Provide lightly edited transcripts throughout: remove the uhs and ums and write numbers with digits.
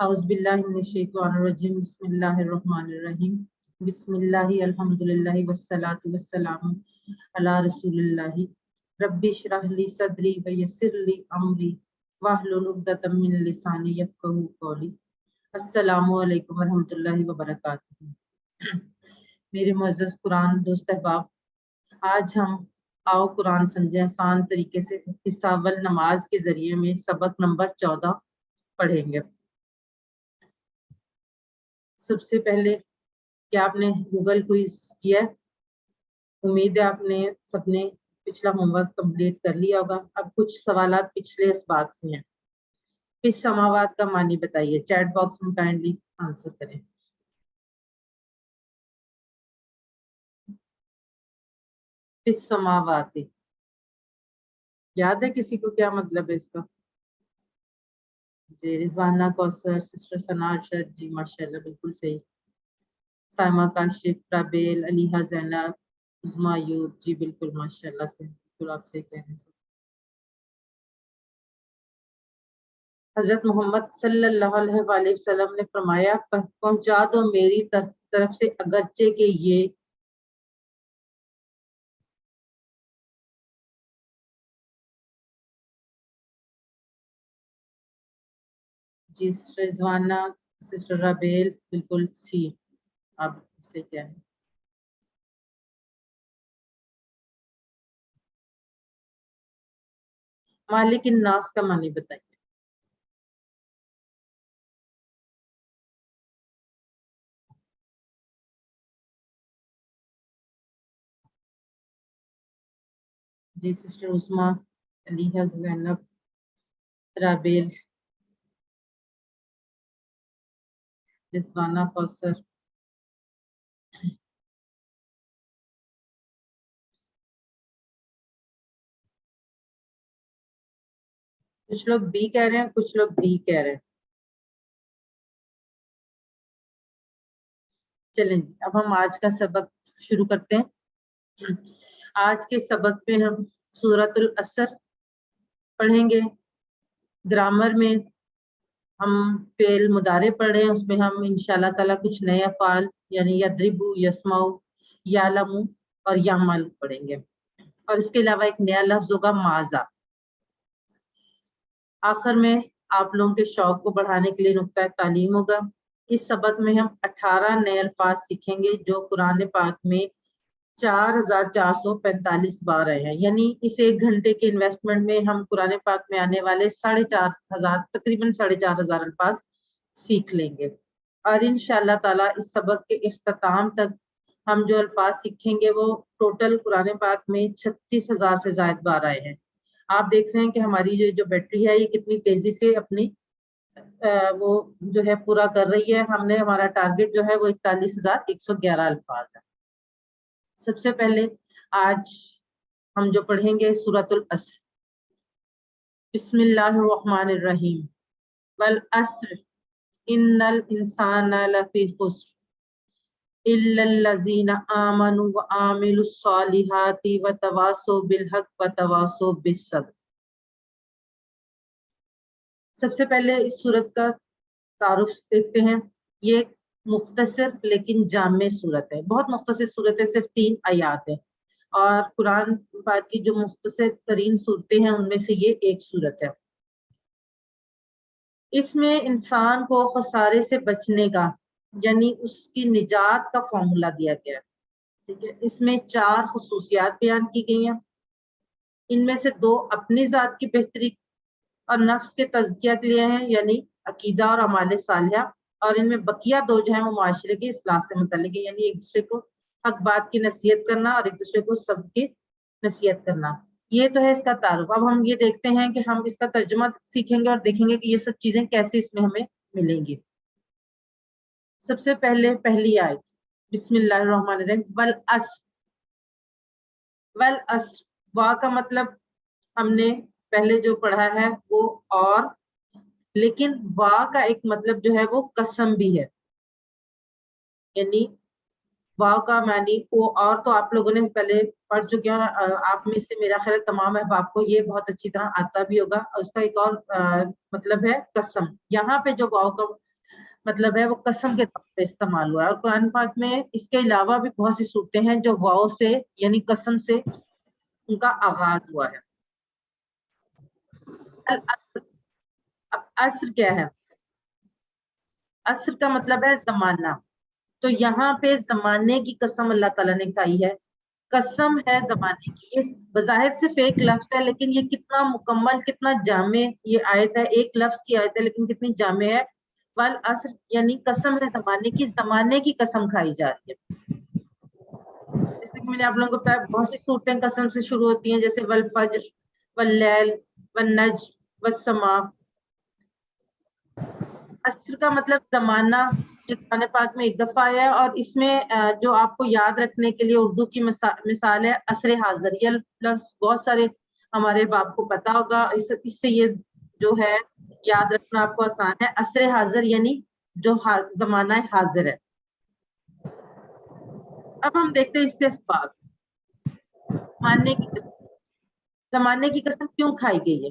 اعوذ باللہ من الشیطان الرجیم بسم اللہ الرحمن الرحیم بسم اللہ الحمدللہ والصلاة والسلام علی رسول اللہ رب اشرح لی صدری ویسر لی امری واحلل عقدۃ من لسانی یفقہوا قولی۔ السلام علیکم ورحمۃ اللہ وبرکاتہ۔ میرے معزز قرآن دوست احباب، آج ہم آؤ قرآن سمجھیں آسان طریقے سے حصہ اول نماز کے ذریعے میں سبق نمبر 14 پڑھیں گے۔ سب سے پہلے کیا آپ نے گوگل کوئز کیا ہے؟ امید ہے آپ نے سب نے پچھلا ہوم ورک کمپلیٹ کر لیا ہوگا۔ اب کچھ سوالات پچھلے اسباق سے ہیں۔ اس سماوات کا معنی بتائیے، چیٹ باکس میں کائنڈلی آنسر کریں۔ اس سماوات یاد ہے کسی کو کیا مطلب ہے اس کا؟ جی رضوانہ، کوثر، سسٹر ثنا، ارشد، جی ماشاءاللہ بالکل صحیح۔ سائمہ کاشف، رابیل، علیحہ زینب، عظمیٰ ایوب، جی بالکل ماشاءاللہ سے بالکل آپ سے کہہ رہے ہیں۔ حضرت محمد صلی اللہ علیہ وآلہ وسلم نے فرمایا پہنچا دو میری طرف سے اگرچہ کہ یہ جی سسٹر رضوانہ، سسٹر رابیل بالکل سی آپ سے کیا ہے۔ مالک الناس کا معنی بتائیے۔ جی سسٹر عثمہ، علیحہ زینب، رابیل، رضوانہ، کوثر، کچھ لوگ بی کہہ رہے ہیں، کچھ لوگ ڈی کہہ رہے ہیں۔ چلیں جی اب ہم آج کا سبق شروع کرتے ہیں۔ آج کے سبق میں ہم سورۃ العصر پڑھیں گے۔ گرامر میں ہم فعل مضارع پڑھ رہے ہیں، اس میں ہم انشاءاللہ تعالیٰ کچھ نئے افعال یعنی یضرب، یسمع، یعلم اور یعمل پڑھیں گے، اور اس کے علاوہ ایک نیا لفظ ہوگا ماذا۔ آخر میں آپ لوگوں کے شوق کو بڑھانے کے لیے نقطہ تعلیم ہوگا۔ اس سبق میں ہم 18 نئے الفاظ سیکھیں گے جو قرآن پاک میں 4445 بار آئے ہیں، یعنی اس 1 گھنٹے کے انویسٹمنٹ میں ہم قرآن پاک میں آنے والے 4500 تقریباً 4500 الفاظ سیکھ لیں گے، اور انشاءاللہ تعالیٰ اس سبق کے اختتام تک ہم جو الفاظ سیکھیں گے وہ ٹوٹل قرآن پاک میں 36000 سے زائد بار آئے ہیں۔ آپ دیکھ رہے ہیں کہ ہماری جو بیٹری ہے یہ کتنی تیزی سے اپنی وہ جو ہے پورا کر رہی ہے۔ ہم نے ہمارا ٹارگٹ جو ہے وہ 41111 الفاظ ہے۔ سب سے پہلے آج ہم جو پڑھیں گے سورۃ العصر۔ بسم اللہ الرحمن الرحیم۔ والعصر ان الانسان لفی خسر الا الذین آمنوا وعملوا الصالحات وتواصوا بالحق وتواصوا بالصبر۔ سب سے پہلے اس سورت کا تعارف دیکھتے ہیں۔ یہ ایک مختصر لیکن جامع سورت ہے، بہت مختصر سورت ہے، صرف 3 آیات ہے، اور قرآن پاک کی جو مختصر ترین صورتیں ہیں ان میں سے یہ ایک سورت ہے۔ اس میں انسان کو خسارے سے بچنے کا یعنی اس کی نجات کا فارمولا دیا گیا ہے، ٹھیک ہے۔ اس میں 4 خصوصیات بیان کی گئی ہیں، ان میں سے 2 اپنی ذات کی بہتری اور نفس کے تزکیہ کے لیے ہیں، یعنی عقیدہ اور اعمال صالحہ، اور ان میں بقیہ 2 جو ہیں وہ معاشرے کی اصلاح سے متعلق ہے، یعنی ایک دوسرے کو حق بات کی نصیحت کرنا اور ایک دوسرے کو سب کی نصیحت کرنا۔ یہ تو ہے اس کا تعارف۔ اب ہم یہ دیکھتے ہیں کہ ہم اس کا ترجمہ سیکھیں گے اور دیکھیں گے کہ یہ سب چیزیں کیسے اس میں ہمیں ملیں گی۔ سب سے پہلے پہلی آیت بسم اللہ الرحمن الرحیم۔ والعصر، والعصر، وا کا مطلب ہم نے پہلے جو پڑھا ہے وہ اور، لیکن وا کا ایک مطلب جو ہے وہ قسم بھی ہے، یعنی وا کا معنی وہ اور تو آپ لوگوں نے پہلے پڑھ چکے ہیں، اور آپ میں سے میرا خیال تمام احباب کو یہ بہت اچھی طرح آتا بھی ہوگا، اور اس کا ایک اور مطلب ہے قسم۔ یہاں پہ جو واو کا مطلب ہے وہ قسم کے طور پہ استعمال ہوا ہے. اور قرآن پاک میں اس کے علاوہ بھی بہت سی صورتیں ہیں جو واو سے یعنی قسم سے ان کا آغاز ہوا ہے. اب عصر کیا ہے؟ عصر کا مطلب ہے زمانہ. تو یہاں پہ زمانے کی قسم اللہ تعالیٰ نے کہی ہے. قسم ہے زمانے کی. یہ بظاہر صرف ایک لفظ ہے لیکن یہ کتنا مکمل کتنا جامع یہ آیت ہے. ایک لفظ کی آیت ہے لیکن کتنی جامع ہے. والعصر یعنی قسم ہے زمانے کی. زمانے کی قسم کھائی جا رہی ہے. جیسے کہ میں نے آپ لوگوں کو بتایا بہت سی صورتیں قسم سے شروع ہوتی ہیں جیسے والفجر واللیل والنجم والسماء. عصر کا مطلب زمانہ یہ قرآن پاک میں ایک دفعہ آیا ہے اور اس میں جو آپ کو یاد رکھنے کے لیے اردو کی مثال ہے عصر حاضر. یہ لفظ بہت سارے ہمارے باپ کو پتا ہوگا. اس سے یہ جو ہے یاد رکھنا آپ کو آسان ہے. عصر حاضر یعنی جو زمانہ حاضر ہے. اب ہم دیکھتے ہیں استحباب. زمانے کی قسم کیوں کھائی گئی ہے؟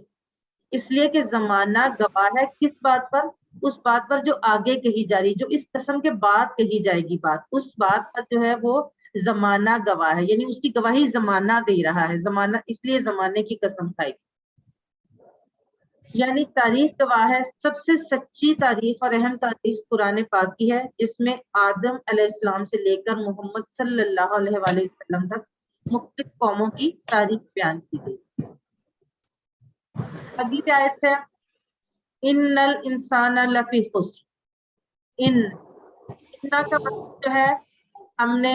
اس لیے کہ زمانہ گواہ ہے کس بات پر؟ اس بات پر جو آگے کہی جا رہی, جو اس قسم کے بعد کہی جائے گی بات, اس بات پر جو ہے وہ زمانہ گواہ ہے. یعنی اس کی گواہی زمانہ دے رہا ہے. زمانہ اس لیے زمانے کی قسم کھائی. یعنی تاریخ گواہ ہے. سب سے سچی تاریخ اور اہم تاریخ قرآن پاک کی ہے جس میں آدم علیہ السلام سے لے کر محمد صلی اللہ علیہ وآلہ وسلم تک مختلف قوموں کی تاریخ بیان کی گئی. اگلی آیت ہے ان الانسان لفی خسر. ان کا مطلب جو ہے ہم نے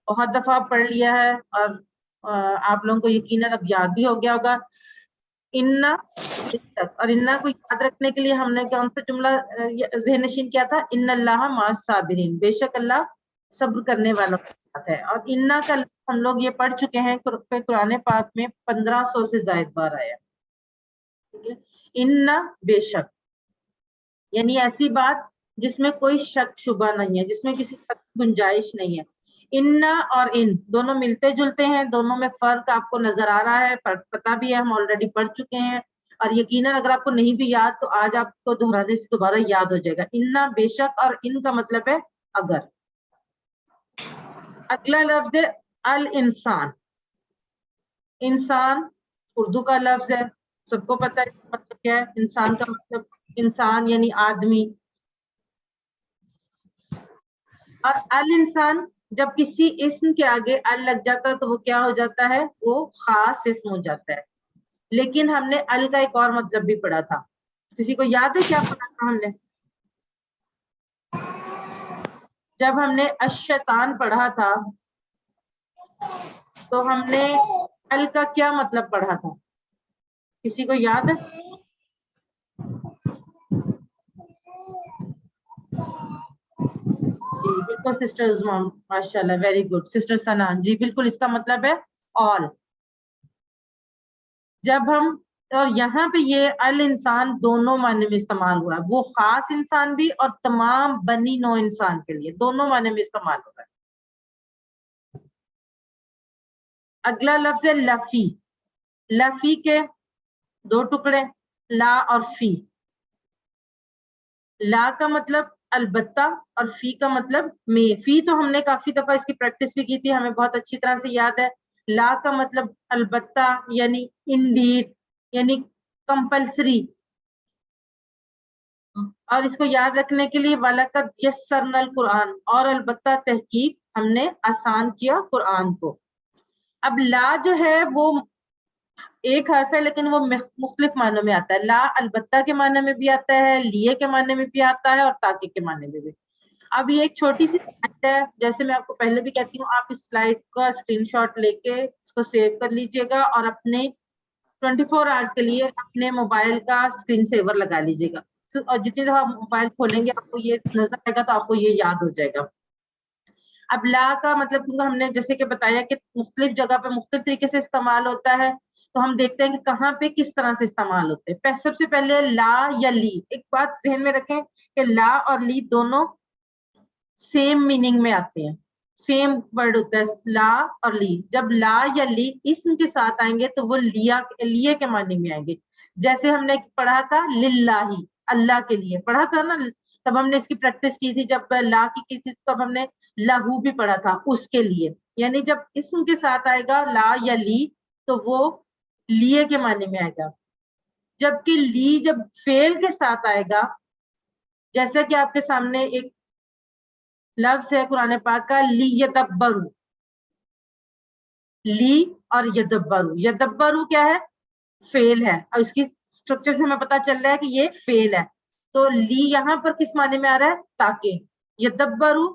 بہت دفعہ پڑھ لیا ہے اور آپ لوگوں کو یقیناً اب یاد بھی ہو گیا ہوگا. ان اور انا کو یاد رکھنے کے لیے ہم نے کون سا جملہ ذہن نشین کیا تھا؟ ان اللہ مع الصابرین. بے شک اللہ صبر کرنے والوں کے ساتھ ہے. اور انا کا ہم لوگ یہ پڑھ چکے ہیں قرآن پاک میں 1500 سے زائد بار آیا. ان بے شک یعنی ایسی بات جس میں کوئی شک شبہ نہیں ہے, جس میں کسی شک کی گنجائش نہیں ہے. ان اور ان دونوں ملتے جلتے ہیں. دونوں میں فرق آپ کو نظر آ رہا ہے, پتہ بھی ہے, ہم آلریڈی پڑھ چکے ہیں. اور یقیناً اگر آپ کو نہیں بھی یاد تو آج آپ کو دہرانے سے دوبارہ یاد ہو جائے گا. ان بے شک اور ان کا مطلب ہے اگر. اگلا لفظ ہے الانسان. انسان اردو کا لفظ ہے, سب کو پتہ ہے اس کا مطلب کیا ہے. انسان کا مطلب انسان یعنی آدمی. اور الانسان جب کسی اسم کے آگے ال لگ جاتا ہے تو وہ کیا ہو جاتا ہے؟ وہ خاص اسم ہو جاتا ہے. لیکن ہم نے ال کا ایک اور مطلب بھی پڑھا تھا. کسی کو یاد ہے کیا پڑھا تھا ہم نے؟ جب ہم نے الشیطان پڑھا تھا تو ہم نے ال کا کیا مطلب پڑھا تھا؟ کسی کو یاد ہے؟ جی بالکل سسٹر عظمان, ماشاءاللہ, ویری گڈ. سسٹر سنان, جی بالکل اس کا مطلب ہے آل. جب ہم اور یہاں پہ یہ الانسان دونوں معنی میں استعمال ہوا ہے. وہ خاص انسان بھی اور تمام بنی نو انسان کے لیے دونوں معنی میں استعمال ہو رہا ہے. اگلا لفظ ہے لفی. لفی کے دو ٹکڑے, لا اور فی. لا کا مطلب البتہ اور فی کا مطلب میں. فی تو ہم نے کافی دفعہ اس کی پریکٹس بھی کی تھی, ہمیں بہت اچھی طرح سے یاد ہے. لا کا مطلب البتہ یعنی انڈیڈ یعنی کمپلسری. اور اس کو یاد رکھنے کے لیے وَلَقَدْ يَسَّرْنَا الْقُرْآنَ, اور البتہ تحقیق ہم نے آسان کیا قرآن کو. اب لا جو ہے وہ ایک حرف ہے لیکن وہ مختلف معنوں میں آتا ہے. لا البتہ کے معنی میں بھی آتا ہے, لیے کے معنی میں بھی آتا ہے, اور تاکہ کے معنی میں بھی. اب یہ ایک چھوٹی سی سلائڈ ہے, جیسے میں آپ کو پہلے بھی کہتی ہوں, آپ اس سلائڈ کا اسکرین شاٹ لے کے اس کو سیو کر لیجئے گا اور اپنے 24 آورس کے لیے اپنے موبائل کا اسکرین سیور لگا لیجئے گا. اور جتنی دفعہ موبائل کھولیں گے آپ کو یہ نظر آئے گا تو آپ کو یہ یاد ہو جائے گا. اب لا کا مطلب کیونکہ ہم نے جیسے کہ بتایا کہ مختلف جگہ پہ مختلف طریقے سے استعمال ہوتا ہے, تو ہم دیکھتے ہیں کہ کہاں پہ کس طرح سے استعمال ہوتے ہیں. سب سے پہلے لا یا لی. ایک بات ذہن میں رکھیں کہ لا اور لی دونوں سیم میننگ میں آتے ہیں, سیم ورڈ ہوتا ہے لا اور لی. جب لا یا لی اسم کے ساتھ آئیں گے تو وہ لیے کے معنی میں آئیں گے. جیسے ہم نے پڑھا تھا للہ, اللہ کے لیے پڑھا تھا نا. تب ہم نے اس کی پریکٹس کی تھی، جب لا کی تھی تب ہم نے لاہو بھی پڑھا تھا اس کے لیے. یعنی جب اسم کے ساتھ آئے گا لا یا لی تو وہ لیے کے معنی میں آئے گا، جبکہ لی جب فعل کے ساتھ آئے گا، جیسے کہ آپ کے سامنے ایک لفظ ہے قرآن پاک کا لی یدبرو، لی اور یدبرو. یدبرو کیا ہے؟ فعل ہے، اور اس کی اسٹرکچر سے ہمیں پتا چل رہا ہے کہ یہ فعل ہے. تو لی یہاں پر کس معنی میں آ رہا ہے؟ تاکہ. یدبرو،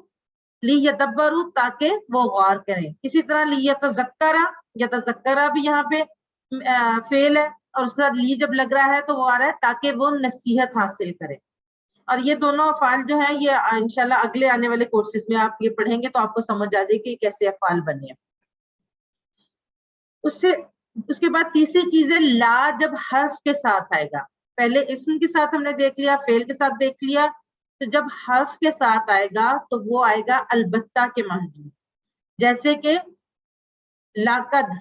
لی یدبرو تاکہ وہ غور کریں. اسی طرح لی یتذکرہ، یتذکرہ بھی یہاں پہ فعل ہے، اور اس کے بعد لی جب لگ رہا ہے تو وہ آ رہا ہے تاکہ وہ نصیحت حاصل کرے. اور یہ دونوں افعال جو ہیں یہ انشاءاللہ اگلے آنے والے کورسز میں آپ یہ پڑھیں گے تو آپ کو سمجھ آ جائے گی کہ کیسے افعال بنے ہیں. اس کے بعد تیسری چیز ہے لا جب حرف کے ساتھ آئے گا. پہلے اسم کے ساتھ ہم نے دیکھ لیا، فعل کے ساتھ دیکھ لیا، تو جب حرف کے ساتھ آئے گا تو وہ آئے گا البتہ کے معنی. جیسے کہ لاقد،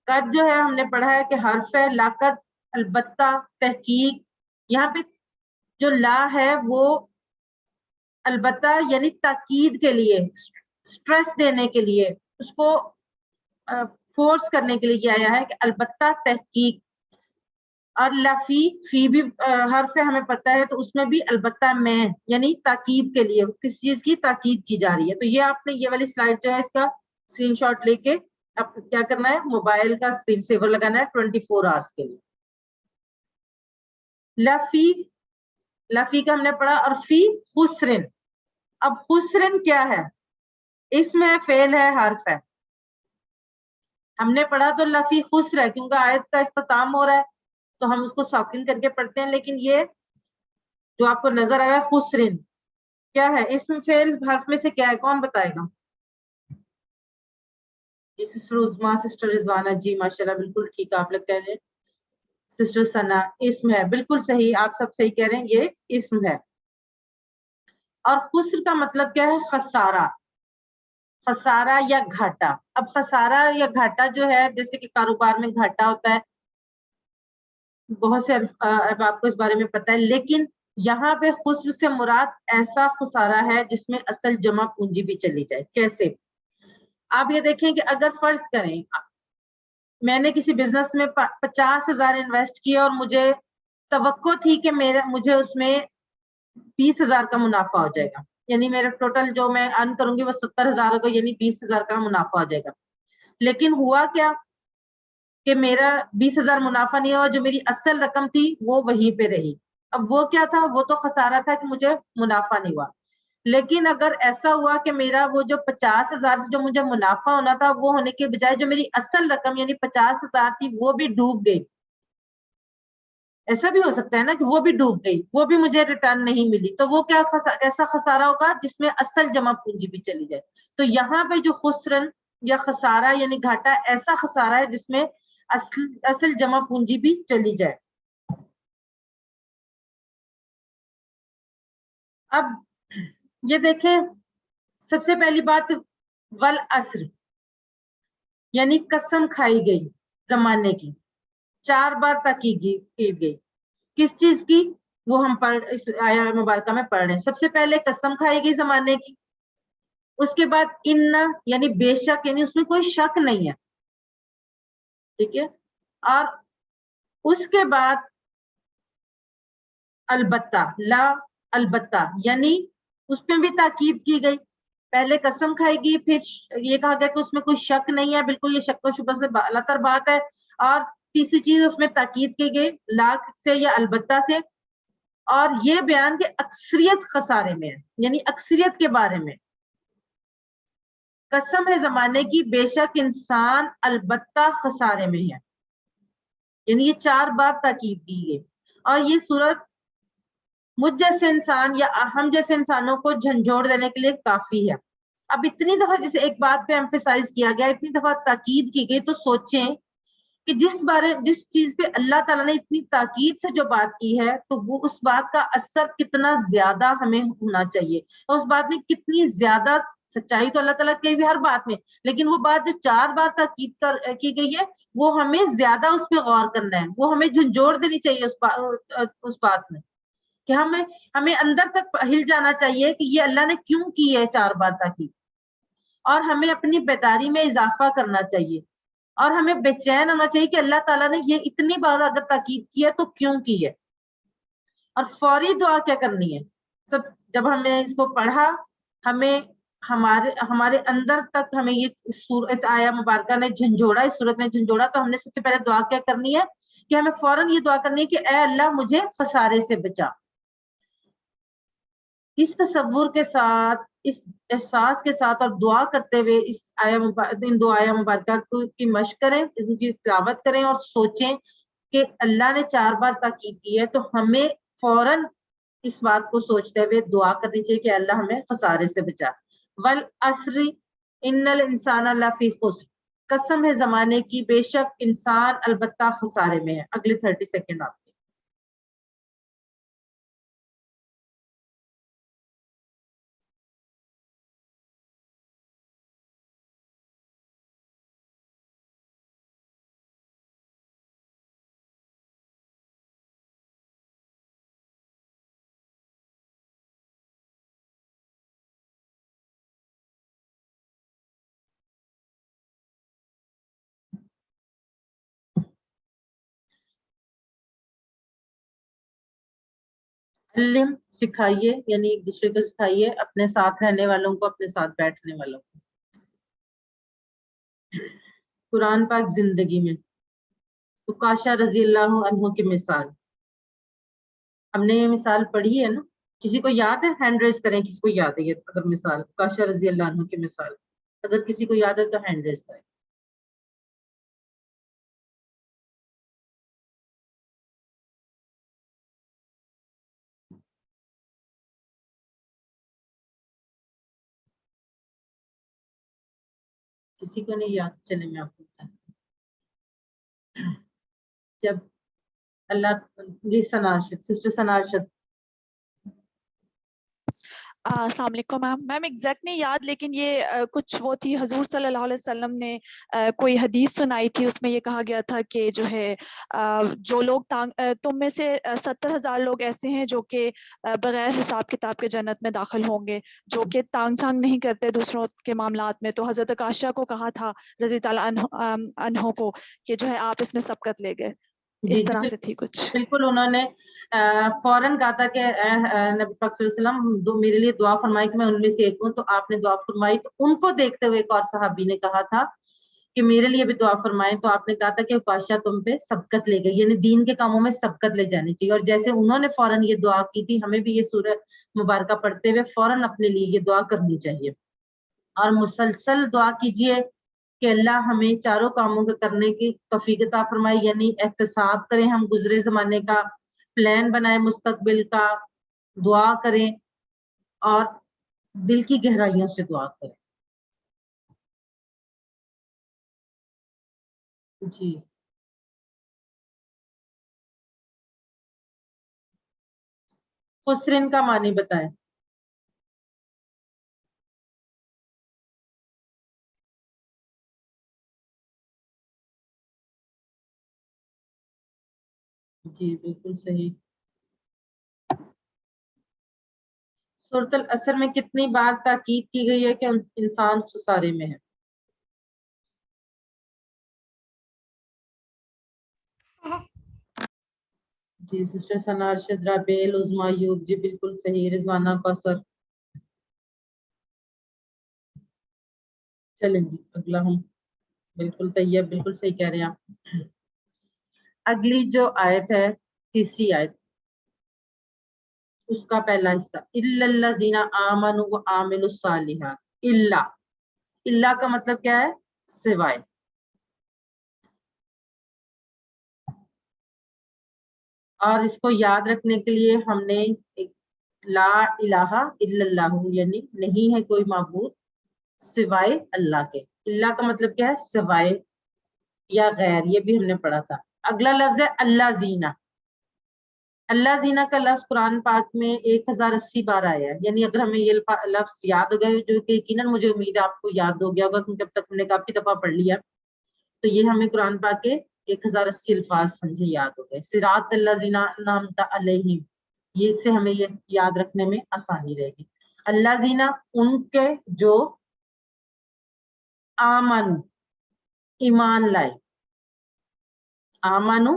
قد جو ہے ہم نے پڑھا ہے کہ حرف ہے، لاقد البتہ تحقیق. یہاں پہ جو لا ہے وہ البتہ یعنی تاکید کے لیے، سٹریس دینے کے لیے، اس کو فورس کرنے کے لیے آیا ہے کہ البتہ تحقیق. اور لفی، فی بھی حرف ہے ہمیں پتہ ہے، تو اس میں بھی البتہ میں یعنی تاکید کے لیے، کس چیز کی تاکید کی جا رہی ہے. تو یہ آپ نے یہ والی سلائڈ جو ہے اس کا اسکرین شاٹ لے کے اب کیا کرنا ہے، موبائل کا اسکرین سیور لگانا ہے 24 آورس کے لیے. لفی، لفی کا ہم نے پڑھا. اور فی خسرن. اب خسرن کیا ہے؟ اسم ہے، فعل ہے، حرف ہے. ہم نے پڑھا تو لفی خسر ہے کیونکہ آیت کا اختتام ہو رہا ہے تو ہم اس کو ساکن کر کے پڑھتے ہیں، لیکن یہ جو آپ کو نظر آ رہا ہے خسرن کیا ہے؟ اسم فعل حرف میں سے کیا ہے؟ کون بتائے گا؟ جی سسٹر عظما، سسٹر رضوانہ، جی ماشاءاللہ بالکل ٹھیک آپ لوگ کہہ رہے ہیں. سسٹر ثنا، اسم ہے، بالکل صحیح، آپ سب صحیح کہہ رہے ہیں، یہ اسم ہے. اور خسر کا مطلب کیا ہے؟ خسارہ، خسارہ یا گھاٹا. اب خسارہ یا گھاٹا جو ہے جیسے کہ کاروبار میں گھاٹا ہوتا ہے، بہت سے اب آپ کو اس بارے میں پتہ ہے، لیکن یہاں پہ خسر سے مراد ایسا خسارہ ہے جس میں اصل جمع پونجی بھی چلی جائے. کیسے؟ آپ یہ دیکھیں کہ اگر فرض کریں میں نے کسی بزنس میں 50,000 انویسٹ کیا اور مجھے توقع تھی کہ مجھے اس میں 20,000 کا منافع ہو جائے گا، یعنی میرا ٹوٹل جو میں ارن کروں گی وہ 70,000 ہوگا، یعنی 20,000 کا منافع ہو جائے گا. لیکن ہوا کیا کہ میرا 20,000 منافع نہیں ہوا، جو میری اصل رقم تھی وہ وہیں پہ رہی. اب وہ کیا تھا؟ وہ تو خسارہ تھا کہ مجھے منافع نہیں ہوا. لیکن اگر ایسا ہوا کہ میرا وہ جو 50,000 سے جو مجھے منافع ہونا تھا وہ ہونے کے بجائے جو میری اصل رقم یعنی 50,000 تھی وہ بھی ڈوب گئی، ایسا بھی ہو سکتا ہے نا کہ وہ بھی ڈوب گئی، وہ بھی مجھے ریٹرن نہیں ملی، تو وہ کیا ایسا خسارہ ہوگا جس میں اصل جمع پونجی بھی چلی جائے. تو یہاں پہ جو خسرن یا خسارہ یعنی گھاٹا ایسا خسارہ ہے جس میں اصل جمع پونجی بھی چلی جائے. اب یہ دیکھیں سب سے پہلی بات والعصر یعنی قسم کھائی گئی زمانے کی، 4 بار تاکید کی گئی. کس چیز کی؟ وہ ہم اس آیہ مبارکہ میں پڑھ رہے ہیں. سب سے پہلے قسم کھائی گئی زمانے کی، اس کے بعد ان یعنی بے شک یعنی اس میں کوئی شک نہیں ہے، ٹھیک ہے. اور اس کے بعد البتہ، لا البتہ یعنی اس میں بھی تاکید کی گئی. پہلے قسم کھائے گی، پھر یہ کہا گیا کہ اس میں کوئی شک نہیں ہے، بالکل یہ شک و شبہ سے بالا تر بات ہے. اور تیسری چیز اس میں تاکید کی گئی لا سے یا البتہ سے. اور یہ بیان کہ اکثریت خسارے میں ہے، یعنی اکثریت کے بارے میں. قسم ہے زمانے کی بے شک انسان البتہ خسارے میں ہے، یعنی یہ 4 بار تاکید کی گئی. اور یہ صورت مجھ جیسے انسان یا ہم جیسے انسانوں کو جھنجھوڑ دینے کے لیے کافی ہے. اب اتنی دفعہ جسے ایک بات پہ ایمفیسائز کیا گیا، اتنی دفعہ تاکید کی گئی، تو سوچیں کہ جس چیز پہ اللہ تعالیٰ نے اتنی تاکید سے جو بات کی ہے تو وہ اس بات کا اثر کتنا زیادہ ہمیں ہونا چاہیے، اور اس بات میں کتنی زیادہ سچائی. تو اللہ تعالیٰ کی بھی ہر بات میں، لیکن وہ بات جو 4 بار تاکید کی گئی ہے وہ ہمیں زیادہ اس پہ غور کرنا ہے، وہ ہمیں جھنجھوڑ دینی چاہیے اس بات میں کہ ہمیں اندر تک ہل جانا چاہیے کہ یہ اللہ نے کیوں کی ہے 4 بار تاکید، اور ہمیں اپنی بیداری میں اضافہ کرنا چاہیے، اور ہمیں بے چین ہونا چاہیے کہ اللہ تعالیٰ نے یہ اتنی بار اگر تاکید کی ہے تو کیوں کی ہے، اور فوری دعا کیا کرنی ہے۔ جب ہم نے اس کو پڑھا، ہمیں ہمارے اندر تک ہمیں یہ اس آیا مبارکہ نے جھنجھوڑا، اس صورت نے جھنجھوڑا، تو ہم نے سب سے پہلے دعا کیا کرنی ہے کہ ہمیں فوراً یہ دعا کرنی ہے کہ اے اللہ مجھے خسارے سے بچا۔ اس تصور کے ساتھ، اس احساس کے ساتھ اور دعا کرتے ہوئے ان 2 آیا مبارکہ کی مشق کریں، ان کی تلاوت کریں اور سوچیں کہ اللہ نے 4 بار تاکید کی ہے، تو ہمیں فوراً اس بات کو سوچتے ہوئے دعا کرنی چاہیے کہ اللہ ہمیں خسارے سے بچا۔ والعصر ان الانسان لفی خسر، قسم ہے زمانے کی، بے شک انسان البتہ خسارے میں ہے۔ اگلے 30 سیکنڈ آپ کے۔ علم سکھائیے، یعنی ایک دوسرے کو سکھائیے، اپنے ساتھ رہنے والوں کو، اپنے ساتھ بیٹھنے والوں کو۔ قرآن پاک زندگی میں عکاشہ رضی اللہ عنہ کی مثال، ہم نے یہ مثال پڑھی ہے نا؟ کسی کو یاد ہے؟ ہینڈ ریز کریں کسی کو یاد ہے یہ اگر مثال، عکاشہ رضی اللہ عنہ کی مثال، اگر کسی کو یاد ہے تو ہینڈ ریز کریں۔ کسی کو نہیں یاد؟ چلے میں آپ کو بتاتی ہوں۔ جب اللہ جی سنارشد، سسٹر سنارشد۔ السلام علیکم میم ایگزیکٹ نہیں یاد، لیکن یہ کچھ وہ تھی، حضور صلی اللہ علیہ وسلم نے کوئی حدیث سنائی تھی، اس میں یہ کہا گیا تھا کہ جو ہے جو لوگ تم میں سے 70,000 لوگ ایسے ہیں جو کہ بغیر حساب کتاب کے جنت میں داخل ہوں گے، جو کہ تانگ چھانگ نہیں کرتے دوسروں کے معاملات میں۔ تو حضرت عائشہ کو کہا تھا رضی اللہ عنہ کو کہ جو ہے آپ اس میں سبقت لے گئے، اس طرح سے تھی کچھ۔ بالکل، انہوں نے فوراً کہا تھا کہ نبی پاک صلی اللہ علیہ وسلم میرے لیے دعا فرمائی کہ میں ان میں سے ایک ہوں، تو آپ نے دعا فرمائی، تو ان کو دیکھتے ہوئے ایک اور صحابی نے کہا تھا کہ میرے لیے بھی دعا فرمائیں، تو آپ نے کہا تھا کہ عکاشہ تم پہ سبقت لے گئی، یعنی دین کے کاموں میں سبقت لے جانی چاہیے۔ اور جیسے انہوں نے فوراً یہ دعا کی تھی، ہمیں بھی یہ سورہ مبارکہ پڑھتے ہوئے فوراً اپنے لیے یہ دعا کرنی چاہیے، اور مسلسل دعا کیجیے کہ اللہ ہمیں چاروں کاموں کے کرنے کی توفیق عطا فرمائے، یعنی احتساب کریں، ہم گزرے زمانے کا پلان بنائیں، مستقبل کا دعا کریں، اور دل کی گہرائیوں سے دعا کریں۔ جی خسرین کا معنی بتائیں۔ جی بالکل صحیح۔ سورۃ العصر میں کتنی بار تاکید کی گئی ہے کہ انسان خسارے میں ہے؟ جی سسٹر ثنا ارشد، رابیل، عظمیٰ، ایوب، جی بالکل صحیح، رضوانہ، کوثر۔ چلیں جی اگلا ہم، بالکل طیب، بالکل صحیح کہہ رہے ہیں آپ۔ اگلی جو آیت ہے، تیسری آیت، اس کا پہلا حصہ، اِلَّا الَّذِينَ آمَنُوا وَعَمِلُوا الصَّالِحَاتِ۔ اللہ کا مطلب کیا ہے؟ سوائے۔ اور اس کو یاد رکھنے کے لیے ہم نے ایک لا الہ الا اللہ، یعنی نہیں ہے کوئی معبود سوائے اللہ کے۔ اللہ کا مطلب کیا ہے؟ سوائے یا غیر، یہ بھی ہم نے پڑھا تھا۔ اگلا لفظ ہے اللہ زینہ۔ اللہ زینہ کا لفظ قرآن پاک میں 1080 بار آیا ہے، یعنی اگر ہمیں یہ لفظ یاد ہو گیا، جو کہ یقیناً مجھے امید ہے آپ کو یاد ہو گیا ہوگا کیونکہ اب تک ہم نے کافی دفعہ پڑھ لیا، تو یہ ہمیں قرآن پاک کے 1080 الفاظ سمجھے یاد ہو گئے۔ صراط الذین انعمت علیہم، یہ اس سے ہمیں یہ یاد رکھنے میں آسانی رہے گی. اللہ زینا ان کے جو آمن ایمان لائے, آمنو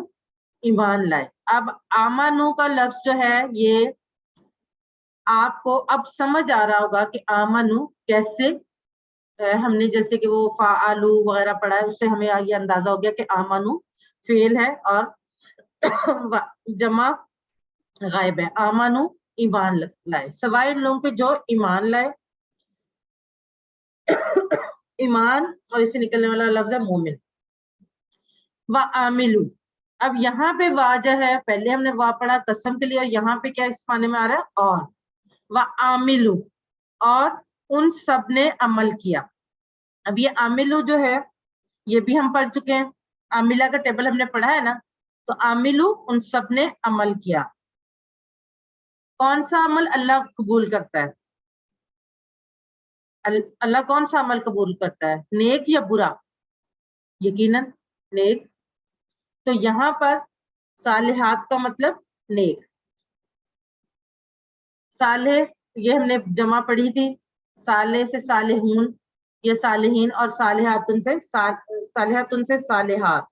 ایمان لائے. اب آمنو کا لفظ جو ہے یہ آپ کو اب سمجھ آ رہا ہوگا کہ آمنو کیسے, ہم نے جیسے کہ وہ فعالو وغیرہ پڑھا ہے اس سے ہمیں یہ اندازہ ہو گیا کہ آمنو فعل ہے اور جمع غائب ہے. آمنو ایمان لائے, سوائے ان لوگوں کے جو ایمان لائے. ایمان اور اس سے نکلنے والا لفظ ہے مومن. وَعَامِلُوا, اب یہاں پہ وا جو ہے, پہلے ہم نے وا پڑھا قسم کے لیے, اور یہاں پہ کیا اس معنی میں آ رہا ہے اور. وَعَامِلُوا, اور ان سب نے عمل کیا. اب یہ عاملو جو ہے یہ بھی ہم پڑھ چکے ہیں, عاملہ کا ٹیبل ہم نے پڑھا ہے نا. تو عاملو ان سب نے عمل کیا. کون سا عمل اللہ قبول کرتا ہے؟ اللہ کون سا عمل قبول کرتا ہے, نیک یا برا؟ یقیناً نیک. تو یہاں پر صالحات کا مطلب نیک. صالح یہ ہم نے جمع پڑھی تھی, صالح سے صالحون یا صالحین, اور صالحاتن سے صالحات.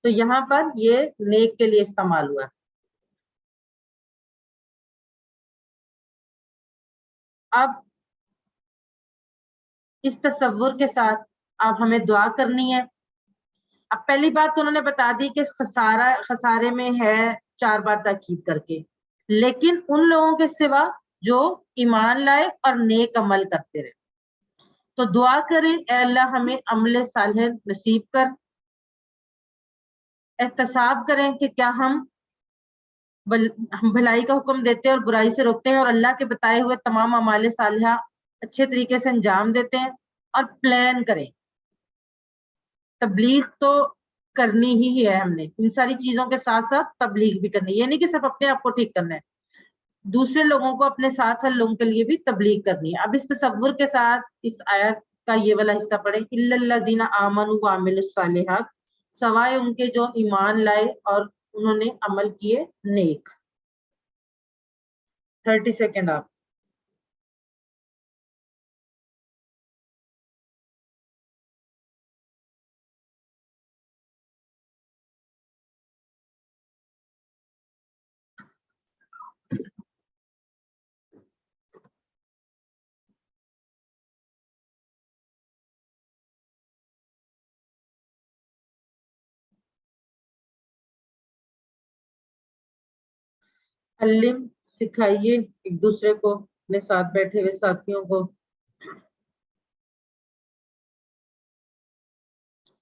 تو یہاں پر یہ نیک کے لیے استعمال ہوا. اب اس تصور کے ساتھ اب ہمیں دعا کرنی ہے. اب پہلی بات تو انہوں نے بتا دی کہ خسارے میں ہے 4 بار تاکید کر کے, لیکن ان لوگوں کے سوا جو ایمان لائے اور نیک عمل کرتے رہے. تو دعا کریں, اے اللہ ہمیں عمل صالح نصیب کر. احتساب کریں کہ کیا ہم بھلائی کا حکم دیتے ہیں اور برائی سے روکتے ہیں, اور اللہ کے بتائے ہوئے تمام اعمال صالحہ اچھے طریقے سے انجام دیتے ہیں. اور پلان کریں, تبلیغ تو کرنی ہی ہے ہم نے, ان ساری چیزوں کے ساتھ ساتھ تبلیغ بھی کرنی ہے. یہ نہیں کہ صرف اپنے آپ کو ٹھیک کرنا ہے, دوسرے لوگوں کو اپنے ساتھ ہر لوگوں کے لیے بھی تبلیغ کرنی ہے. اب اس تصور کے ساتھ اس آیت کا یہ والا حصہ پڑھیں, الا الذین آمنوا وعملوا الصالحات, سوائے ان کے جو ایمان لائے اور انہوں نے عمل کیے نیک. 30 سیکنڈ آپ. علم سکھائیے ایک دوسرے کو, اپنے ساتھ بیٹھے ہوئے ساتھیوں کو.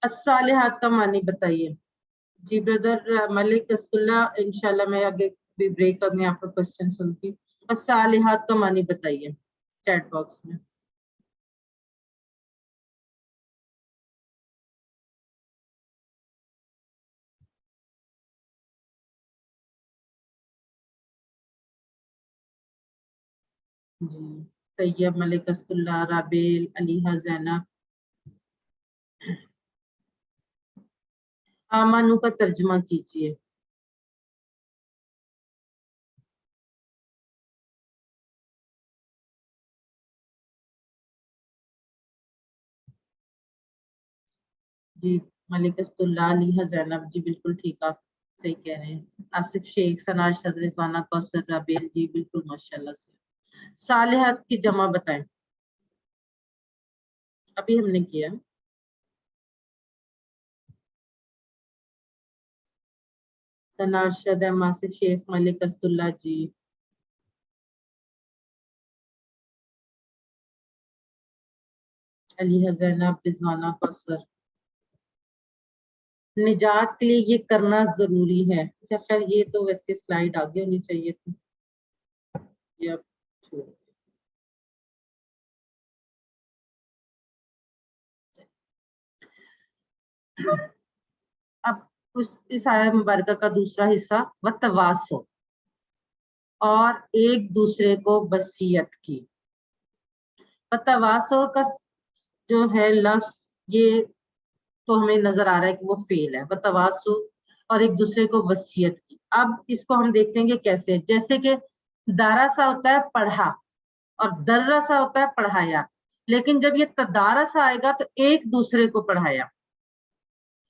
الصالحات کا معنی بتائیے. جی بردر ملک رسول اللہ, انشاءاللہ میں آگے بھی بریک میں آپ کا کوشچن سنتی ہوں. الصالحات کا معنی بتائیے چیٹ باکس میں. جی طیب, ملک رسول اللہ, رابیل, علیحہ, زینب. آمانو کا ترجمہ کیجیے. جی ملک رسول اللہ, علیحہ, زینب, جی بالکل ٹھیک, آپ صحیح کہہ رہے ہیں. آصف شیخ, سناج, صدر, رضوانہ, کوثر, رابیل, جی بالکل ماشاءاللہ سے. صالحات کی جمع بتائیں. ابھی ہم نے کیا. سنارشد, آصف شیخ, ملک رسول اللہ, جی. علیحہ, زینب, رضوانہ, کوثر. نجات کے لیے یہ کرنا ضروری ہے. اچھا خیر, یہ تو ویسے سلائیڈ آگے ہونی چاہیے تھی, یہ اب چھوڑ. اب اس آیت مبارکہ کا دوسرا حصہ, وتواصو, اور ایک دوسرے کو وصیت کی. وتواصو کا جو ہے لفظ, یہ تو ہمیں نظر آ رہا ہے کہ وہ فعل ہے. وتواصو, اور ایک دوسرے کو وصیت کی. اب اس کو ہم دیکھیں گے کیسے. جیسے کہ دارسا ہوتا ہے پڑھا اور درسا ہوتا ہے پڑھایا, لیکن جب یہ تدارس آئے گا تو ایک دوسرے کو پڑھایا.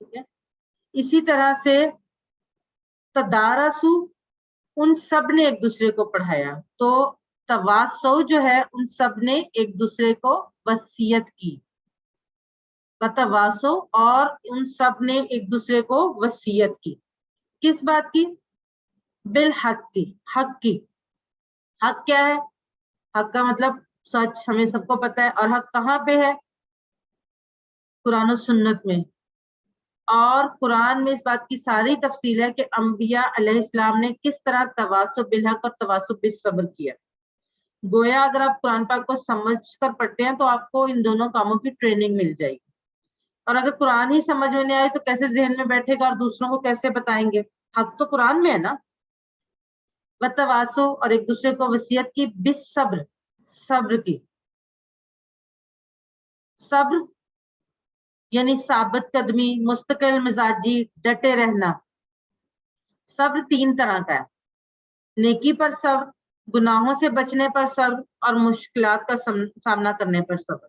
ٹھیک ہے, اسی طرح سے تدارسو ان سب نے ایک دوسرے کو پڑھایا, تو تواسو جو ہے ان سب نے ایک دوسرے کو وصیت کی. تواسو اور ان سب نے ایک دوسرے کو وصیت کی. کس بات کی؟ بالحق کی, حق کی. حق کیا ہے؟ حق کا مطلب سچ, ہمیں سب کو پتا ہے. اور حق کہاں پہ ہے؟ قرآن و سنت میں. اور قرآن میں اس بات کی ساری تفصیل ہے کہ انبیاء علیہ السلام نے کس طرح تواصب بالحق اور تواصب بالصبر کیا. گویا اگر آپ قرآن پاک کو سمجھ کر پڑھتے ہیں تو آپ کو ان دونوں کاموں کی ٹریننگ مل جائے گی. اور اگر قرآن ہی سمجھ میں نہیں آئے تو کیسے ذہن میں بیٹھے گا اور دوسروں کو کیسے بتائیں گے؟ حق تو قرآن میں ہے نا. وتواسو اور ایک دوسرے کو وصیت کی, بالصبر صبر کی. صبر یعنی ثابت قدمی, مستقل مزاجی, ڈٹے رہنا. صبر 3 طرح کا ہے. نیکی پر صبر, گناہوں سے بچنے پر صبر, اور مشکلات کا سامنا کرنے پر صبر.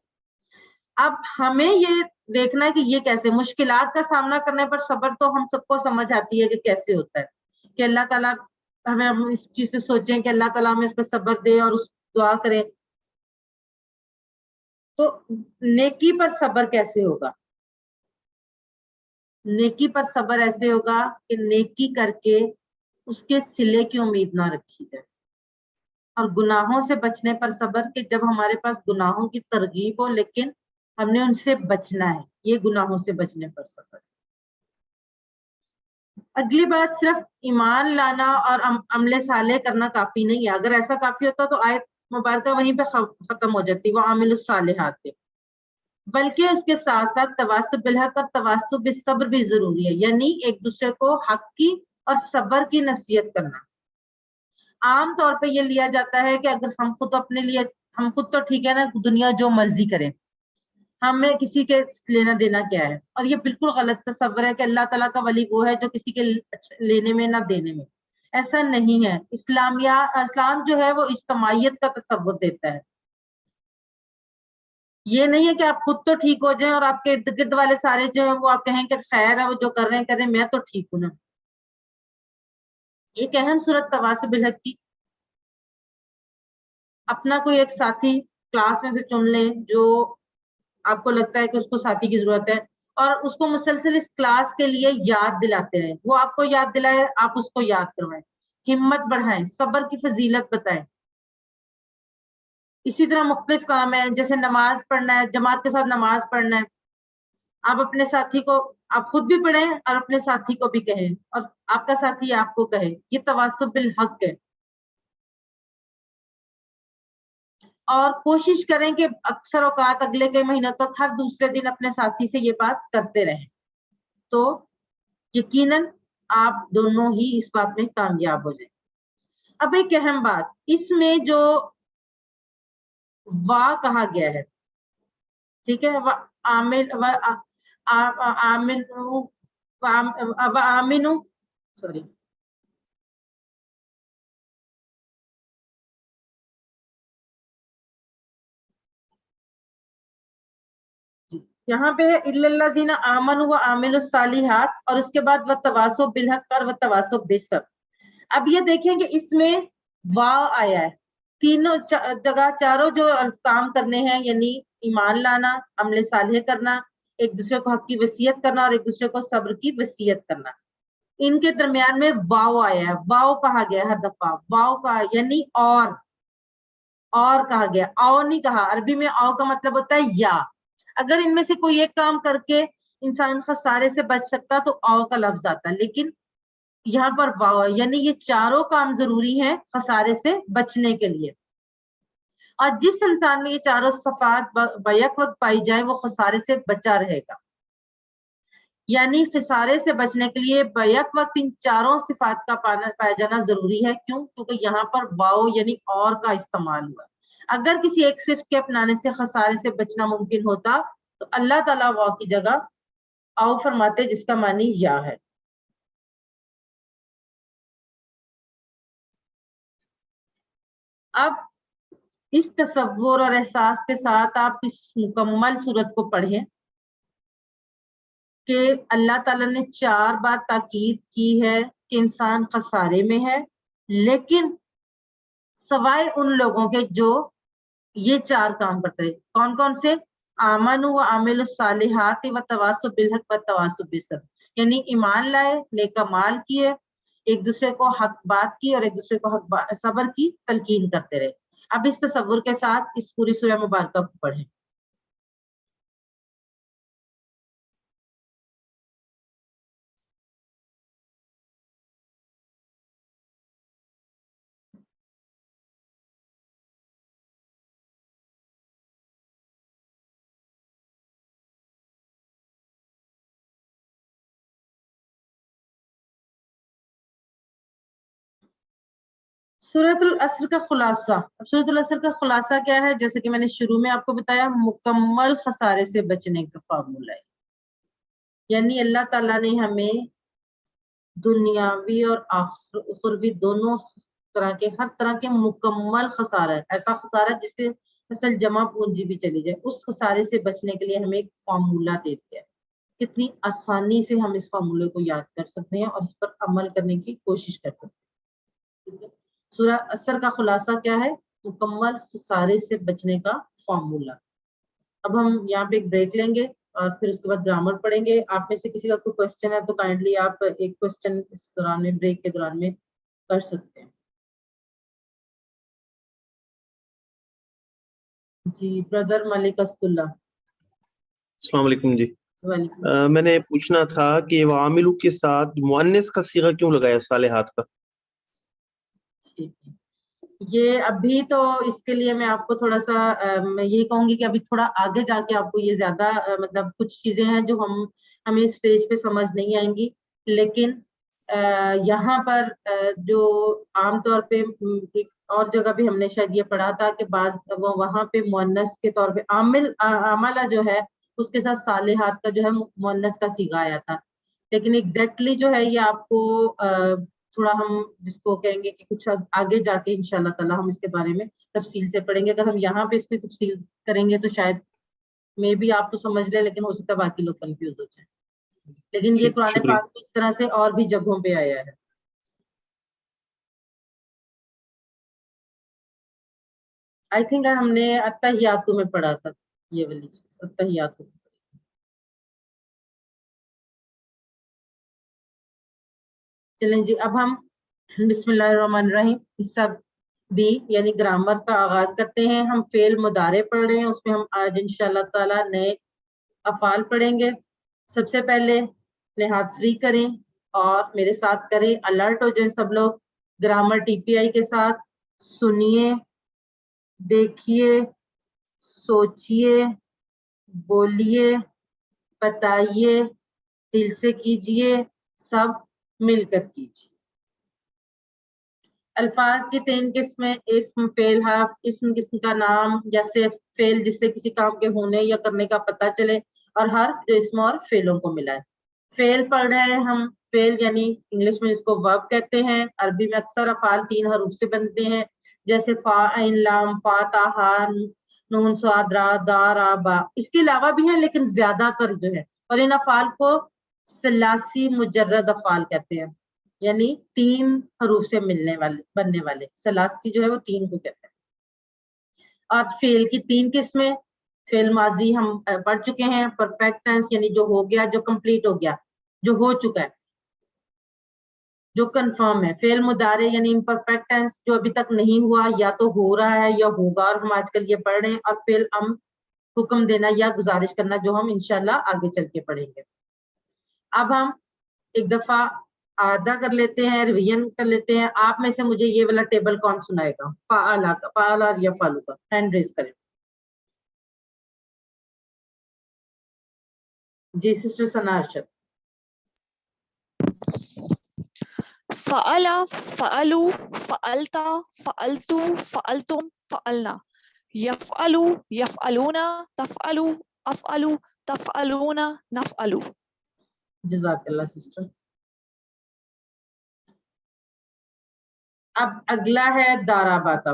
اب ہمیں یہ دیکھنا ہے کہ یہ کیسے. مشکلات کا سامنا کرنے پر صبر تو ہم سب کو سمجھ آتی ہے کہ کیسے ہوتا ہے, کہ اللہ تعالیٰ ہمیں ہم اس چیز پہ سوچیں کہ اللہ تعالیٰ ہمیں اس پہ صبر دے اور اس دعا کریں. تو نیکی پر صبر کیسے ہوگا؟ نیکی پر صبر ایسے ہوگا کہ نیکی کر کے اس کے صلے کی امید نہ رکھی جائے. اور گناہوں سے بچنے پر صبر, کہ جب ہمارے پاس گناہوں کی ترغیب ہو لیکن ہم نے ان سے بچنا ہے, یہ گناہوں سے بچنے پر صبر. اگلی بات, صرف ایمان لانا اور عمل صالح کرنا کافی نہیں ہے. اگر ایسا کافی ہوتا تو آیت مبارکہ وہیں پہ ختم ہو جاتی, وہ عامل الصالحات پہ. بلکہ اس کے ساتھ ساتھ تواصب بالحق اور تواصب بالصبر بھی ضروری ہے, یعنی ایک دوسرے کو حق کی اور صبر کی نصیحت کرنا. عام طور پہ یہ لیا جاتا ہے کہ اگر ہم خود اپنے لیے, ہم خود تو ٹھیک ہے نا, دنیا جو مرضی کریں, ہمیں کسی کے لینا دینا کیا ہے. اور یہ بالکل غلط تصور ہے کہ اللہ تعالیٰ کا ولی وہ ہے جو کسی کے لینے میں نہ دینے میں. ایسا نہیں ہے. اسلام جو ہے وہ اجتماعیت کا تصور دیتا ہے. یہ نہیں ہے کہ آپ خود تو ٹھیک ہو جائیں اور آپ کے ارد گرد والے سارے جو ہیں وہ آپ کہیں کہ خیر ہے, وہ جو کر رہے ہیں کریں, میں تو ٹھیک ہوں نا. ایک اہم صورت تواصب بالحق کی, اپنا کوئی ایک ساتھی کلاس میں سے چن لیں جو آپ کو لگتا ہے کہ اس کو ساتھی کی ضرورت ہے, اور اس کو مسلسل اس کلاس کے لیے یاد دلاتے رہیں. وہ آپ کو یاد دلائے, آپ اس کو یاد کروائیں, ہمت بڑھائیں, صبر کی فضیلت بتائیں. اسی طرح مختلف کام ہیں, جیسے نماز پڑھنا ہے, جماعت کے ساتھ نماز پڑھنا ہے. آپ اپنے ساتھی کو, آپ خود بھی پڑھیں اور اپنے ساتھی کو بھی کہیں, اور آپ کا ساتھی آپ کو کہے. یہ تواصب بالحق ہے. اور کوشش کریں کہ اکثر اوقات اگلے کئی مہینوں تک ہر دوسرے دن اپنے ساتھی سے یہ بات کرتے رہیں, تو یقیناً آپ دونوں ہی اس بات میں کامیاب ہو جائیں. اب ایک اہم بات, اس میں جو وا کہا گیا ہے, ٹھیک ہے, آمنو سوری یہاں پہ ہے الا الذین آمنوا وعملوا الصالحات, اور اس کے بعد وتواصوا بالحق اور وتواصوا بالصبر. اب یہ دیکھیں کہ اس میں واو آیا ہے تینوں جگہ, چاروں جو کام کرنے ہیں, یعنی ایمان لانا, عمل صالح کرنا, ایک دوسرے کو حق کی وصیت کرنا, اور ایک دوسرے کو صبر کی وصیت کرنا, ان کے درمیان میں واو آیا ہے. واو کہا گیا ہر دفعہ, واو کہا یعنی اور کہا گیا, او نہیں کہا. عربی میں او کا مطلب ہوتا ہے یا. اگر ان میں سے کوئی ایک کام کر کے انسان خسارے سے بچ سکتا تو او کا لفظ آتا, لیکن یہاں پر واو, یعنی یہ چاروں کام ضروری ہیں خسارے سے بچنے کے لیے. اور جس انسان میں یہ چاروں صفات بیک وقت پائی جائے وہ خسارے سے بچا رہے گا. یعنی خسارے سے بچنے کے لیے بیک وقت ان چاروں صفات کا پایا جانا ضروری ہے. کیوں؟ کیونکہ یہاں پر واو یعنی اور کا استعمال ہوا. اگر کسی ایک صفت کے اپنانے سے خسارے سے بچنا ممکن ہوتا تو اللہ تعالیٰ واو کی جگہ او فرماتے, جس کا معنی یا ہے. اب اس تصور اور احساس کے ساتھ آپ اس مکمل صورت کو پڑھیں کہ اللہ تعالیٰ نے 4 بار تاکید کی ہے کہ انسان خسارے میں ہے، لیکن سوائے ان لوگوں کے جو یہ 4 کام کرتے ہیں۔ کون کون سے؟ آمنوا وعملوا الصالحات وتواصوا بالحق وتواصوا بالصبر، یعنی ایمان لائے، نیک اعمال کیے، ایک دوسرے کو حق بات کی اور ایک دوسرے کو صبر کی تلقین کرتے رہے۔ اب اس تصور کے ساتھ اس پوری سورہ مبارکہ کو پڑھیں۔ سورۃ العصر کا خلاصہ، سورۃ العصر کا خلاصہ کیا ہے؟ جیسے کہ میں نے شروع میں آپ کو بتایا، مکمل خسارے سے بچنے کا فارمولہ ہے، یعنی اللہ تعالیٰ نے ہمیں دنیاوی اور اخروی دونوں طرح کے، ہر طرح کے مکمل خسارہ، ایسا خسارہ جس سے اصل جمع پونجی بھی چلی جائے، اس خسارے سے بچنے کے لیے ہمیں ایک فارمولہ دے دیا ہے۔ کتنی آسانی سے ہم اس فارمولے کو یاد کر سکتے ہیں اور اس پر عمل کرنے کی کوشش کر سکتے ہیں۔ ٹھیک ہے، سورہ عصر کا خلاصہ کیا ہے؟ مکمل خسارے سے بچنے کا فارمولہ۔ اب ہم یہاں پہ ایک بریک لیں گے اور پھر اس کے بعد گرامر پڑھیں گے۔ آپ میں سے کسی کا کوئی کوشچن ہے تو کائنڈلی آپ ایک کوشچن اس دوران میں، بریک کے دوران میں کر سکتے ہیں۔ جی بردر ملک اسد اللہ۔ السلام علیکم جی، وعلیکم میں نے پوچھنا تھا کہ وعاملو کے ساتھ مؤنث کا صیغہ کیوں لگایا صالحات کا؟ ٹھیک ہے، یہ ابھی تو اس کے لیے میں آپ کو تھوڑا سا میں یہی کہوں گی کہ ابھی تھوڑا آگے جا کے آپ کو یہ زیادہ مطلب کچھ چیزیں ہیں جو ہمیں اسٹیج پہ سمجھ نہیں آئیں گی، لیکن یہاں پر جو عام طور پہ ایک اور جگہ بھی ہم نے شاید یہ پڑھا تھا کہ بعض وہاں پہ مؤنث کے طور پہ عاملہ جو ہے اس کے ساتھ صالحات کا جو ہے مؤنث کا صیغہ آیا تھا، لیکن ایگزیکٹلی جو ہے یہ آپ کو تھوڑا ہم جس کو کہیں گے کہ کچھ آگے جا کے انشاءاللہ تعالی ہم اس کے بارے میں تفصیل سے پڑھیں گے۔ اگر ہم یہاں پہ اس کی تفصیل کریں گے تو شاید میں بھی آپ تو سمجھ لیں، لیکن ہو سکتا ہے باقی لوگ کنفیوز ہو جائیں، لیکن یہ قرآن شکریہ۔ پاک میں اس طرح سے اور بھی جگہوں پہ آیا ہے۔ آئی تھنک ہم نے التحیات میں پڑھا تھا یہ والی چیز، التحیات۔ چلیں جی، اب ہم بسم اللہ الرحمن الرحیم حصہ بھی یعنی گرامر کا آغاز کرتے ہیں۔ ہم فعل مضارع پڑھ رہے ہیں، اس میں ہم آج انشاءاللہ تعالی نئے افعال پڑھیں گے۔ سب سے پہلے اپنے ہاتھ فری کریں اور میرے ساتھ کریں، الرٹ ہو جائیں سب لوگ، گرامر ٹی پی آئی کے ساتھ سنیے، دیکھیے، سوچیے، بولیے، بتائیے، دل سے کیجیے، سب مل کر کیجیے۔ الفاظ کی 3 قسمیں، اسم، فعل، حرف۔ اسم کسی کا نام یا صرف فعل جس سے کسی کام کے ہونے یا کرنے کا پتہ چلے، اور حرف جو اسم اور فعلوں کو ملائے۔ فعل پڑھ رہے ہیں ہم، فعل یعنی انگلش میں جس کو ورب کہتے ہیں، عربی میں اکثر افعال 3 حروف سے بنتے ہیں، جیسے فا، عین، لام، فا، تا، ہا، نون، صاد، را، دا، را، با۔ اس کے علاوہ بھی ہیں لیکن زیادہ تر جو ہے، اور ان افعال کو ثلاثی مجرد افعال کہتے ہیں، یعنی 3 حروف سے بننے والے ثلاثی جو ہے وہ 3 کو کہتے ہیں۔ اور فعل کی 3 قسمیں، فعل ماضی ہم پڑھ چکے ہیں، پرفیکٹ ٹینس یعنی جو ہو گیا، جو کمپلیٹ ہو گیا، جو ہو چکا ہے، جو کنفرم ہے۔ فعل مضارع یعنی امپرفیکٹ ٹینس جو ابھی تک نہیں ہوا، یا تو ہو رہا ہے یا ہوگا، اور ہم آج کل یہ پڑھ رہے ہیں۔ اور فعل امر، حکم دینا یا گزارش کرنا، جو ہم انشاءاللہ آگے چل کے پڑھیں گے۔ اب ہم ایک دفعہ آدھا کر لیتے ہیں، ریویژن کر لیتے ہیں۔ آپ میں سے مجھے یہ والا ٹیبل کون سنائے گا؟ فعلا کا، فعلا یا فعلو کا، ہینڈ ریز کریں۔ جی سسٹر ثنا ارشد۔ فعلا، فعلو، فعلتا، فعلتو، فعلتم، فعلنا، یفعلو، یفعلونا، تفعلو، افعلو، تفعلونا، نفعلو۔ جزاک اللہ سسٹر۔ اب اگلا ہے دارابا کا۔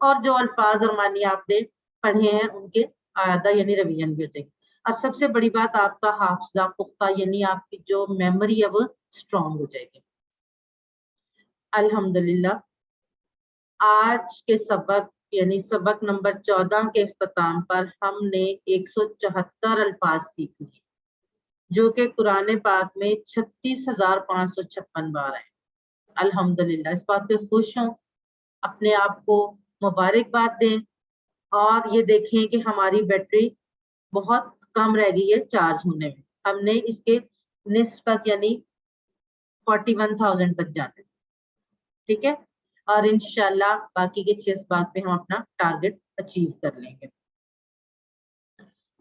اور جو الفاظ اور معنی آپ نے پڑھے ہیں ان کے اعادہ یعنی ریویژن بھی ہو جائے گی. اور سب سے بڑی بات آپ کا حافظہ پختہ یعنی آپ کی جو میموری ہے وہ اسٹرانگ ہو جائے گی. الحمدللہ آج کے سبق یعنی سبق نمبر 14 کے اختتام پر ہم نے 174 الفاظ سیکھ لیے جو کہ قرآن پاک میں 36,556 بار ہیں. الحمدللہ اس بات پہ خوش ہوں, اپنے آپ کو مبارکباد دیں اور یہ دیکھیں کہ ہماری بیٹری بہت کم رہ گئی ہے چارج ہونے میں. ہم نے اس کے نصف تک یعنی 41,000 تک جانا ہے. ٹھیک ہے, اور انشاءاللہ باقی کے 6 بات پہ ہم اپنا ٹارگٹ اچیو کر لیں گے.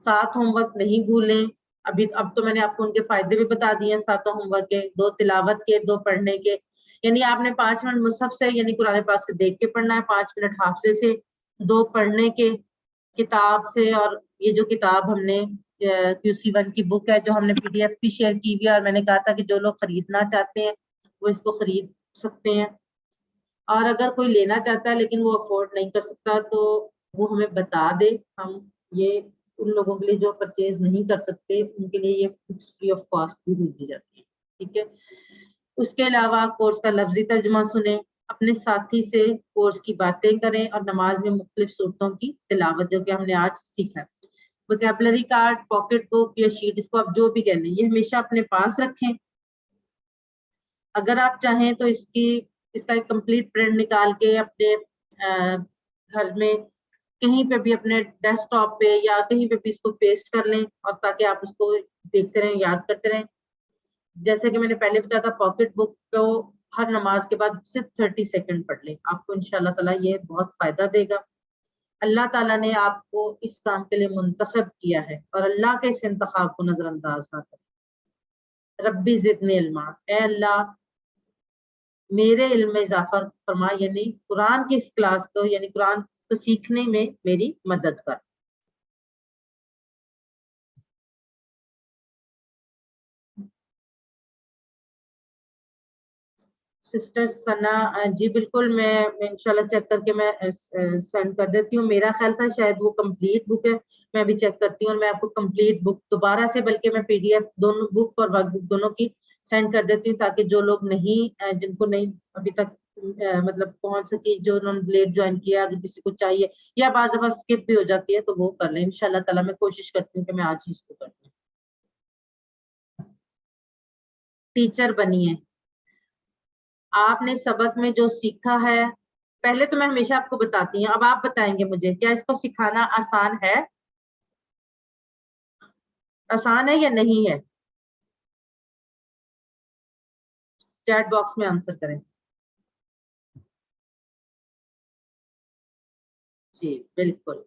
7 ہوم ورک نہیں بھولیں. اب تو میں نے آپ کو ان کے فائدے بھی بتا دیے ہیں. 7 ہوم ورک کے 2 تلاوت کے 2 پڑھنے کے, یعنی آپ نے 5 منٹ مصحف سے یعنی قرآن پاک سے دیکھ کے پڑھنا ہے, 5 منٹ حافظے سے, 2 پڑھنے کے کتاب سے. اور یہ جو کتاب ہم نے QC1 کی بک ہے جو ہم نے PDF بھی شیئر کی ہوئی ہے, اور میں نے کہا تھا کہ جو لوگ خریدنا چاہتے ہیں وہ اس کو خرید سکتے ہیں, اور اگر کوئی لینا چاہتا ہے لیکن وہ افورڈ نہیں کر سکتا تو وہ ہمیں بتا دے. ہم یہ ان لوگوں کے لیے جو پرچیز نہیں کر سکتے ان کے لیے یہ فری آف کاسٹ بھی دی جاتی ہے. ٹھیک ہے, اس کے علاوہ کورس کا لفظی ترجمہ سنیں, اپنے ساتھی سے کورس کی باتیں کریں, اور نماز میں مختلف صورتوں کی تلاوت جو کہ ہم نے آج سیکھا. ووکیبلری کارڈ, پاکٹ بک یا شیٹ, اس کو آپ جو بھی کہہ لیں, یہ ہمیشہ اپنے پاس رکھیں. اگر آپ چاہیں تو اس کا ایک کمپلیٹ پرنٹ نکال کے اپنے گھر میں کہیں پہ بھی اپنے ڈیسک ٹاپ پہ یا کہیں پہ بھی اس کو پیسٹ کر لیں, اور تاکہ آپ اس کو دیکھتے رہیں, یاد کرتے رہیں. جیسے کہ میں نے پہلے بتایا تھا, پاکٹ بک کو ہر نماز کے بعد صرف 30 سیکنڈ پڑھ لیں, آپ کو انشاءاللہ تعالیٰ یہ بہت فائدہ دے گا. اللہ تعالیٰ نے آپ کو اس کام کے لیے منتخب کیا ہے اور اللہ کے اس انتخاب کو نظر انداز نہ کریں. ربی زدنی علما, اے اللہ میرے علم میں اضافہ فرما, یعنی قرآن کی اس کلاس کو یعنی قرآن کو سیکھنے میں میری مدد کر. سسٹر ثنا, جی بالکل, میں انشاءاللہ چیک کر کے میں سینڈ کر دیتی ہوں. میرا خیال تھا شاید وہ کمپلیٹ بک ہے, میں بھی چیک کرتی ہوں اور میں آپ کو کمپلیٹ بک دوبارہ سے, بلکہ میں PDF دونوں بک اور ورک بک دونوں کی سینڈ کر دیتی ہوں, تاکہ جو لوگ نہیں, جن کو نہیں ابھی تک مطلب پہنچ سکی, جو انہوں نے لیٹ جوائن کیا, اگر کسی کو چاہیے یا بعض دفعہ اسکپ بھی ہو جاتی ہے تو وہ کر لیں. انشاءاللہ تعالیٰ میں کوشش کرتی ہوں کہ میں آج ہی اس کو کر دوں. ٹیچر بنیے. آپ نے سبق میں جو سیکھا ہے, پہلے تو میں ہمیشہ آپ کو بتاتی ہوں, اب آپ بتائیں گے مجھے کیا اس کو سکھانا آسان ہے, آسان ہے یا نہیں ہے؟ چیٹ باکس میں آنسر کریں. جی بالکل,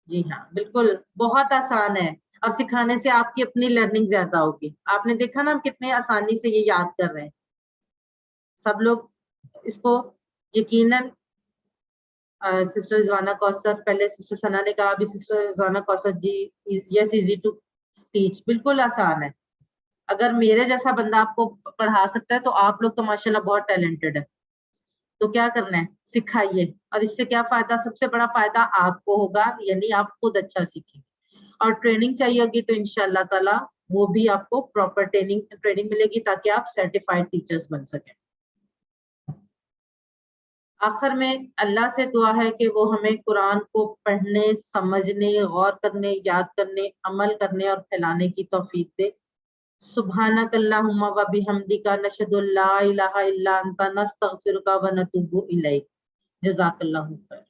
جی ہاں بالکل, بہت آسان ہے, اور سکھانے سے آپ کی اپنی لرننگ زیادہ ہوگی. آپ نے دیکھا نا ہم کتنے آسانی سے یہ یاد کر رہے ہیں سب لوگ اس کو. یقیناً سسٹر رضوانہ کوثر, پہلے سسٹر ثنا نے کہا, ابھی sister Rizwana Kausar ji, yes easy to teach, بالکل آسان ہے. اگر میرے جیسا بندہ آپ کو پڑھا سکتا ہے تو آپ لوگ تو ماشاءاللہ بہت ٹیلنٹڈ ہے. تو کیا کرنا ہے, سکھائیے. اور اس سے کیا فائدہ, سب سے بڑا فائدہ آپ کو ہوگا, یعنی آپ خود اچھا سیکھیں. اور ٹریننگ چاہیے ہوگی تو انشاءاللہ تعالیٰ وہ بھی آپ کو پراپر ٹریننگ ملے گی, تاکہ آپ سرٹیفائڈ ٹیچرز بن سکیں. آخر میں اللہ سے دعا ہے کہ وہ ہمیں قرآن کو پڑھنے, سمجھنے, غور کرنے, یاد کرنے, عمل کرنے اور پھیلانے کی توفیق دے. سبحانک اللہم و بحمدک, نشہد ان لا الہ الا انت, نستغفرک و نتوب الیک. جزاک اللہ خیر.